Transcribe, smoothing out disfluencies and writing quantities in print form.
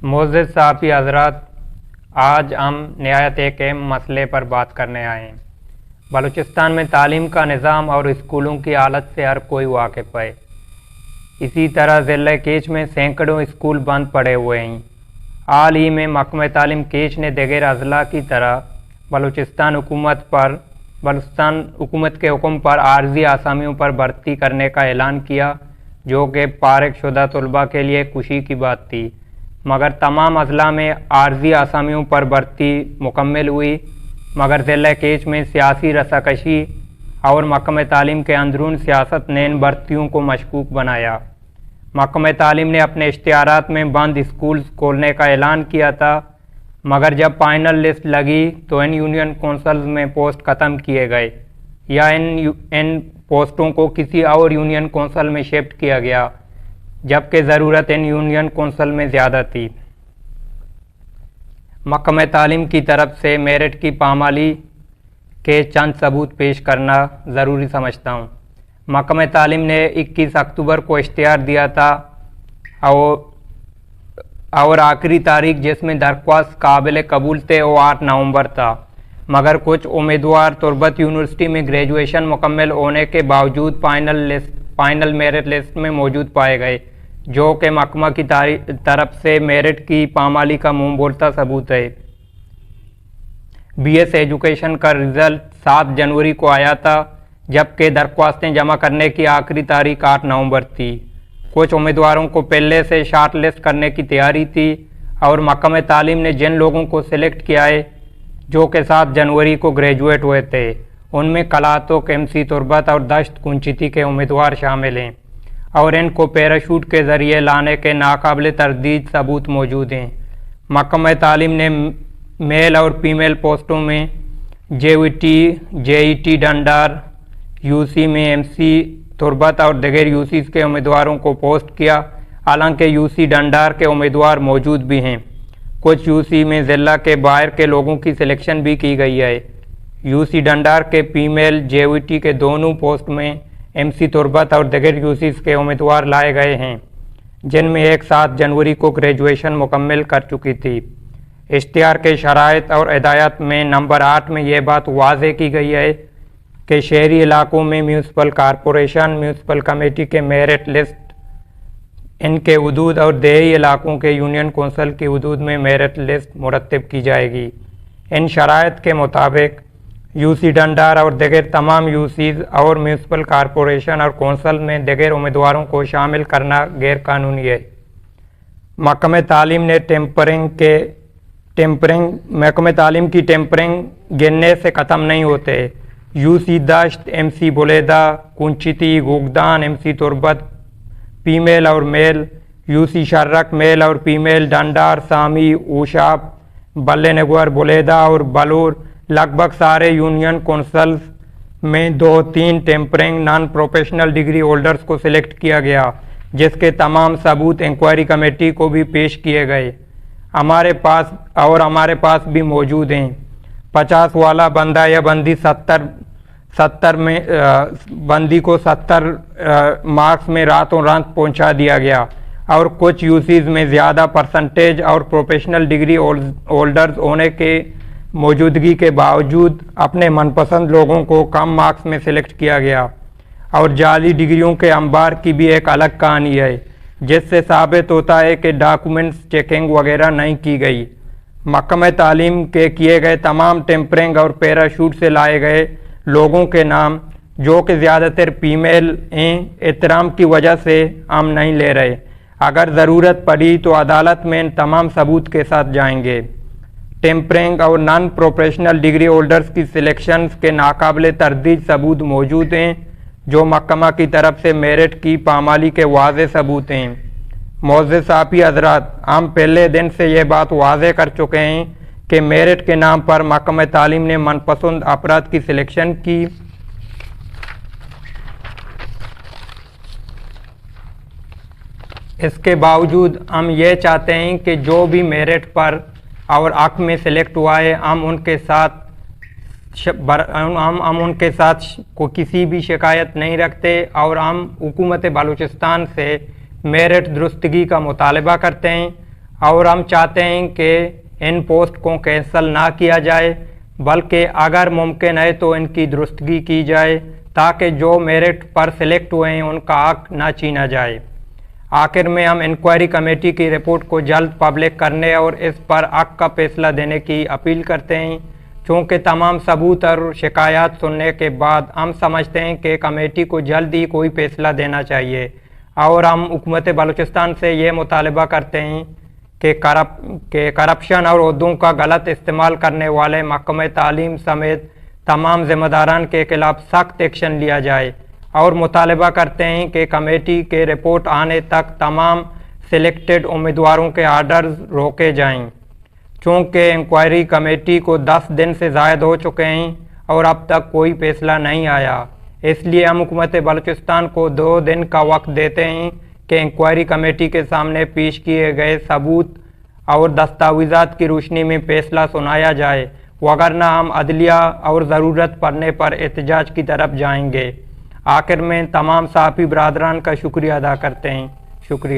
معزز صحافی حضرات، آج ہم نہایت ایک اہم مسئلے پر بات کرنے آئے ہیں۔ بلوچستان میں تعلیم کا نظام اور اسکولوں کی حالت سے ہر کوئی واقف ہے۔ اسی طرح ضلع کیچ میں سینکڑوں اسکول بند پڑے ہوئے ہیں۔ حال ہی میں محکمہ تعلیم کیچ نے دیگر اضلاع کی طرح بلوچستان حکومت کے حکم پر عارضی اسامیوں پر بھرتی کرنے کا اعلان کیا، جو کہ فارغ شدہ طلباء کے لیے خوشی کی بات تھی، مگر تمام اضلاع میں عارضی اسامیوں پر بھرتی مکمل ہوئی، مگر ضلع کیچ میں سیاسی رساکشی اور محکمہ تعلیم کے اندرون سیاست نے ان بھرتیوں کو مشکوک بنایا۔ محکمہ تعلیم نے اپنے اشتہارات میں بند اسکول کھولنے کا اعلان کیا تھا، مگر جب فائنل لسٹ لگی تو ان یونین کونسلز میں پوسٹ ختم کیے گئے یا ان پوسٹوں کو کسی اور یونین کونسل میں شفٹ کیا گیا، جبکہ ضرورت ان یونین کونسل میں زیادہ تھی۔ محکمہ تعلیم کی طرف سے میرٹ کی پامالی کے چند ثبوت پیش کرنا ضروری سمجھتا ہوں۔ محکمہ تعلیم نے 21 اکتوبر کو اشتہار دیا تھا اور آخری تاریخ جس میں درخواست قابل قبول تھے وہ 8 نومبر تھا، مگر کچھ امیدوار تربت یونیورسٹی میں گریجویشن مکمل ہونے کے باوجود فائنل میرٹ لسٹ میں موجود پائے گئے، جو کہ محکمہ کی طرف سے میرٹ کی پامالی کا منہ بولتا ثبوت ہے۔ BS ایجوکیشن کا رزلٹ 7 جنوری کو آیا تھا، جبکہ درخواستیں جمع کرنے کی آخری تاریخ 8 نومبر تھی۔ کچھ امیدواروں کو پہلے سے شارٹ لسٹ کرنے کی تیاری تھی اور محکمہ تعلیم نے جن لوگوں کو سلیکٹ کیا ہے جو کہ 7 جنوری کو گریجویٹ ہوئے تھے، ان میں کلاتوک، MC تربت اور دشت کنچتی کے امیدوار شامل ہیں، اور ان کو پیراشوٹ کے ذریعے لانے کے ناقابل تردید ثبوت موجود ہیں۔ محکمہ تعلیم نے میل اور فیمیل پوسٹوں میں JET ڈنڈار، UC میں MC تربت اور دیگر UCs کے امیدواروں کو پوسٹ کیا، حالانکہ UC ڈنڈار کے امیدوار موجود بھی ہیں۔ کچھ UC میں ضلع کے باہر کے لوگوں کی سلیکشن بھی کی گئی ہے۔ UC ڈنڈار کے فیمیل JET کے دونوں پوسٹ میں MC تربت اور دیگر UCs کے امیدوار لائے گئے ہیں، جن میں ایک 7 جنوری کو گریجویشن مکمل کر چکی تھی۔ اشتہار کے شرائط اور ہدایات میں نمبر 8 میں یہ بات واضح کی گئی ہے کہ شہری علاقوں میں میونسپل کارپوریشن، میونسپل کمیٹی کے میرٹ لسٹ ان کے حدود اور دیہی علاقوں کے یونین کونسل کی حدود میں میرٹ لسٹ مرتب کی جائے گی۔ ان شرائط کے مطابق UC ڈنڈار اور دیگر تمام UCs اور میونسپل کارپوریشن اور کونسل میں دیگر امیدواروں کو شامل کرنا غیر قانونی ہے۔ محکمہ تعلیم نے محکمہ تعلیم کی ٹیمپرنگ گننے سے ختم نہیں ہوتے۔ UC دشت، MC بولیدہ، کنچتی، گوگدان، MC تربت فیمیل اور میل، UC شرک میل اور فیمیل، ڈنڈار، سامی، اوشاپ، بلے نگور، بولیدہ اور بلور، لگ بھگ سارے یونین کونسلز میں 2-3 tampering non professional degree holders کو سلیکٹ کیا گیا، جس کے تمام ثبوت انکوائری کمیٹی کو بھی پیش کیے گئے۔ ہمارے پاس بھی موجود ہیں۔ 50 والا بندہ یا بندی 70 میں بندی کو 70 مارکس میں راتوں رات پہنچا دیا گیا، اور کچھ UCs میں زیادہ پرسنٹیج اور پروفیشنل ڈگری ہولڈرز ہونے کے موجودگی کے باوجود اپنے من پسند لوگوں کو کم مارکس میں سلیکٹ کیا گیا، اور جعلی ڈگریوں کے انبار کی بھی ایک الگ کہانی ہے، جس سے ثابت ہوتا ہے کہ ڈاکومنٹس چیکنگ وغیرہ نہیں کی گئی۔ محکمہ تعلیم کے کیے گئے تمام ٹیمپرنگ اور پیراشوٹ سے لائے گئے لوگوں کے نام، جو کہ زیادہ تر فیمیل ہیں، احترام کی وجہ سے ہم نہیں لے رہے۔ اگر ضرورت پڑی تو عدالت میں ان تمام ثبوت کے ساتھ جائیں گے۔ ٹیمپرنگ اور نان پروفیشنل ڈگری ہولڈرز کی سلیکشنز کے ناقابل تردید ثبوت موجود ہیں، جو محکمہ کی طرف سے میرٹ کی پامالی کے واضح ثبوت ہیں۔ معزز صحافی حضرات، ہم پہلے دن سے یہ بات واضح کر چکے ہیں کہ میرٹ کے نام پر محکمہ تعلیم نے من پسند افراد کی سلیکشن کی۔ اس کے باوجود ہم یہ چاہتے ہیں کہ جو بھی میرٹ پر اور حق میں سلیکٹ ہوا ہے، ہم ان کے ساتھ کسی بھی شکایت نہیں رکھتے، اور ہم حکومت بلوچستان سے میرٹ درستگی کا مطالبہ کرتے ہیں۔ اور ہم چاہتے ہیں کہ ان پوسٹ کو کینسل نہ کیا جائے، بلکہ اگر ممکن ہے تو ان کی درستگی کی جائے تاکہ جو میرٹ پر سلیکٹ ہوئے ہیں ان کا حق نہ چھینا جائے۔ آخر میں ہم انکوائری کمیٹی کی رپورٹ کو جلد پبلک کرنے اور اس پر حق کا فیصلہ دینے کی اپیل کرتے ہیں۔ چونکہ تمام ثبوت اور شکایات سننے کے بعد ہم سمجھتے ہیں کہ کمیٹی کو جلد ہی کوئی فیصلہ دینا چاہیے، اور ہم حکومت بلوچستان سے یہ مطالبہ کرتے ہیں کہ کرپشن اور عہدوں کا غلط استعمال کرنے والے محکمہ تعلیم سمیت تمام ذمہ داران کے خلاف سخت ایکشن لیا جائے، اور مطالبہ کرتے ہیں کہ کمیٹی کے رپورٹ آنے تک تمام سلیکٹڈ امیدواروں کے آرڈرز روکے جائیں۔ چونکہ انکوائری کمیٹی کو 10 دن سے زائد ہو چکے ہیں اور اب تک کوئی فیصلہ نہیں آیا، اس لیے ہم حکومت بلوچستان کو 2 دن کا وقت دیتے ہیں کہ انکوائری کمیٹی کے سامنے پیش کیے گئے ثبوت اور دستاویزات کی روشنی میں فیصلہ سنایا جائے، وگرنہ ہم عدلیہ اور ضرورت پڑنے پر احتجاج کی طرف جائیں گے۔ آخر میں تمام صحافی برادران کا شکریہ ادا کرتے ہیں۔ شکریہ۔